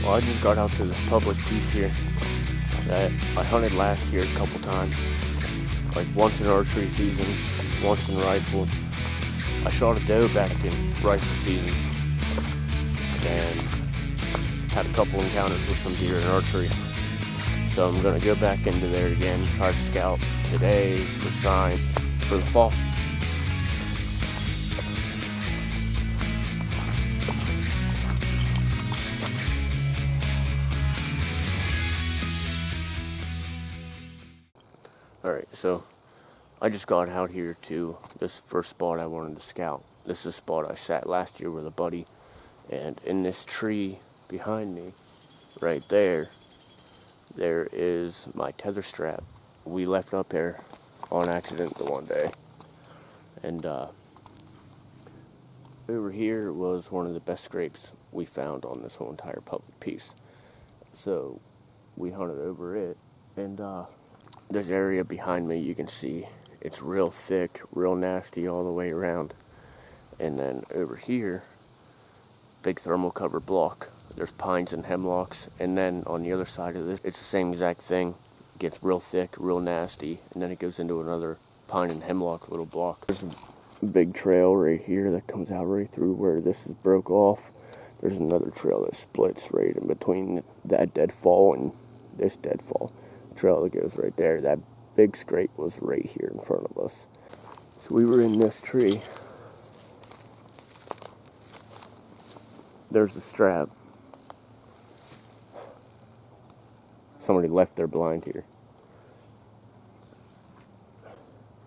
Well, I just got out to this public piece here that I hunted last year a couple times. Like once in archery season, once in rifle. I shot a doe back in rifle season and had a couple encounters with some deer in archery. So I'm going to go back into there again, try to scout today for sign for the fall. Alright, so I just got out here to this first spot I wanted to scout. This is a spot I sat last year with a buddy, and in this tree behind me, right there, there is my tether strap. We left up there on accident the one day, and over here was one of the best scrapes we found on this whole entire public piece. So we hunted over it, and this area behind me, you can see it's real thick, real nasty all the way around. And then over here, big thermal cover block. There's pines and hemlocks, and then on the other side of this, it's the same exact thing. It gets real thick, real nasty, and then it goes into another pine and hemlock little block. There's a big trail right here that comes out right through where this is broke off. There's another trail that splits right in between that deadfall and this deadfall. Trail that goes right there. That big scrape was right here in front of us. So we were in this tree. There's the strap. Somebody left their blind here.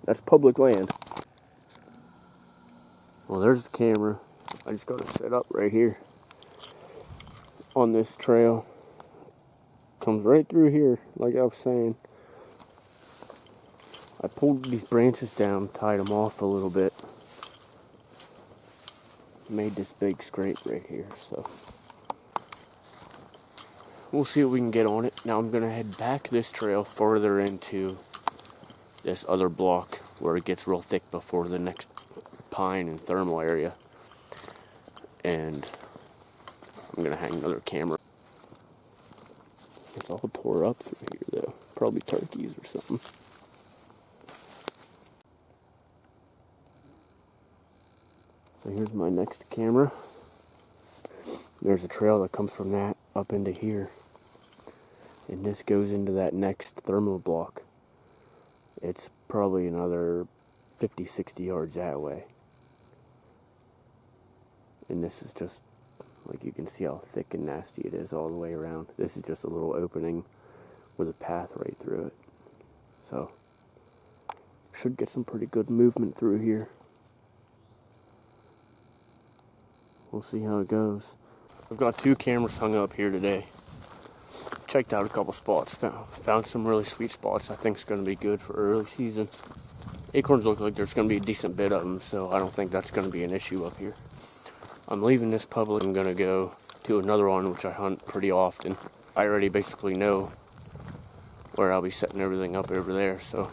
That's public land. Well, there's the camera. I just got it set up right here on this trail. Comes right through here, like I was saying. I pulled these branches down, tied them off a little bit. Made this big scrape right here, so we'll see what we can get on it. Now I'm gonna head back this trail further into this other block where it gets real thick before the next pine and thermal area. And I'm gonna hang another camera. It's all tore up through here though. Probably turkeys or something. So here's my next camera. There's a trail that comes from that up into here. And this goes into that next thermal block. It's probably another 50, 60 yards that way. And this is just, like you can see how thick and nasty it is all the way around. This is just a little opening with a path right through it. So, should get some pretty good movement through here. We'll see how it goes. I've got 2 cameras hung up here today. Checked out a couple spots. Found some really sweet spots I think is going to be good for early season. Acorns look like there's going to be a decent bit of them, so I don't think that's going to be an issue up here. I'm leaving this public. I'm going to go to another one which I hunt pretty often. I already basically know where I'll be setting everything up over there, so.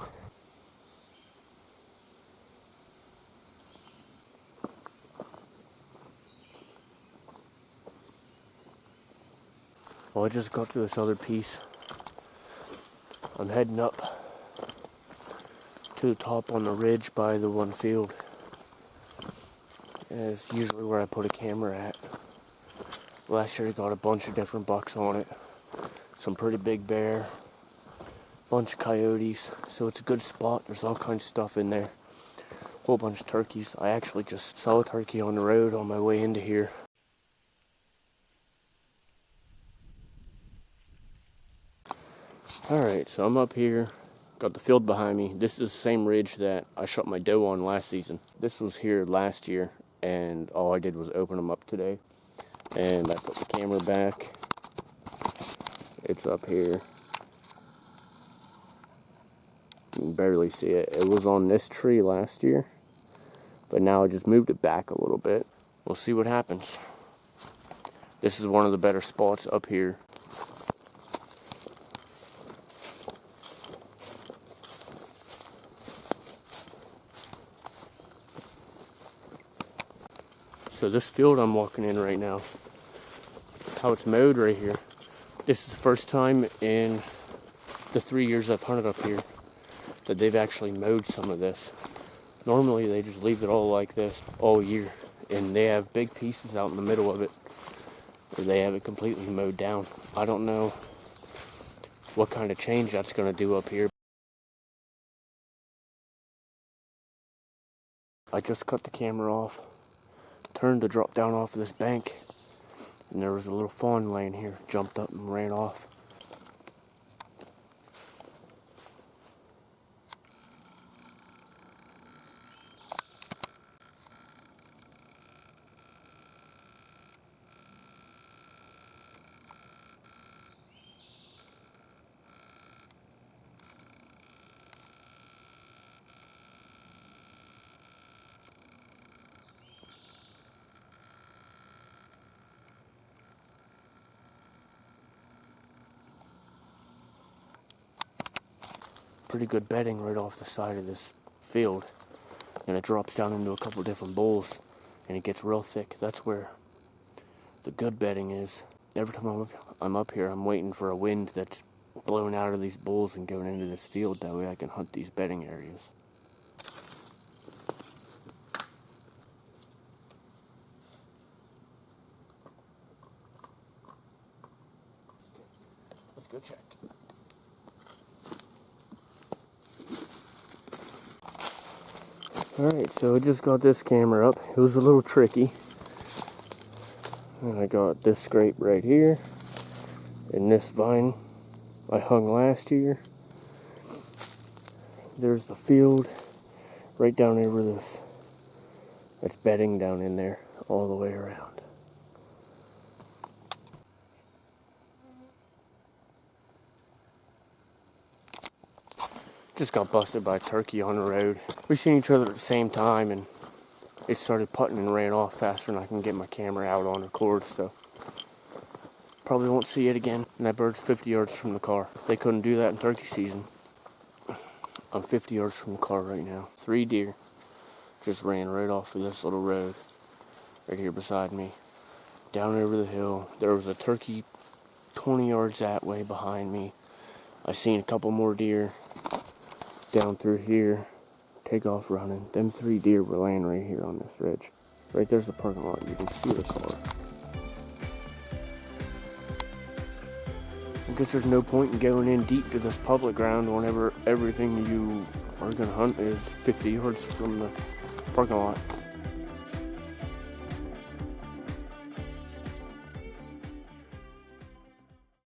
Well, I just got to this other piece. I'm heading up to the top on the ridge by the one field. And it's usually where I put a camera at. Last year I got a bunch of different bucks on it. Some pretty big bear. Bunch of coyotes. So it's a good spot. There's all kinds of stuff in there. Whole bunch of turkeys. I actually just saw a turkey on the road on my way into here. Alright, so I'm up here. Got the field behind me. This is the same ridge that I shot my doe on last season. This was here last year, and all I did was open them up today. And I put the camera back. It's up here. You can barely see it. It was on this tree last year, but now I just moved it back a little bit. We'll see what happens. This is one of the better spots up here. So this field I'm walking in right now how it's mowed right here. This is the first time in the 3 years I've hunted up here that they've actually mowed some of this. Normally they just leave it all like this all year, and they have big pieces out in the middle of it where they have it completely mowed down. I don't know what kind of change that's going to do up here. I just cut the camera off, turned to drop down off of this bank, and there was a little fawn laying here, jumped up and ran off. Pretty good bedding right off the side of this field, and it drops down into a couple different bowls and it gets real thick. That's where the good bedding is. Every time I'm up here, I'm waiting for a wind that's blowing out of these bowls and going into this field. That way I can hunt these bedding areas. Let's go check. Alright, so I just got this camera up. It was a little tricky. And I got this scrape right here. And this vine I hung last year. There's the field right down there where this. That's bedding down in there all the way around. Just got busted by a turkey on the road. We seen each other at the same time, and it started putting and ran off faster than I can get my camera out on record, so probably won't see it again. And that bird's 50 yards from the car. They couldn't do that in turkey season. I'm 50 yards from the car right now. 3 deer just ran right off of this little road right here beside me. Down over the hill. There was a turkey 20 yards that way behind me. I seen a couple more deer down through here, take off running. Them 3 deer were laying right here on this ridge. Right there's the parking lot. You can see the car. I guess there's no point in going in deep to this public ground whenever everything you are going to hunt is 50 yards from the parking lot.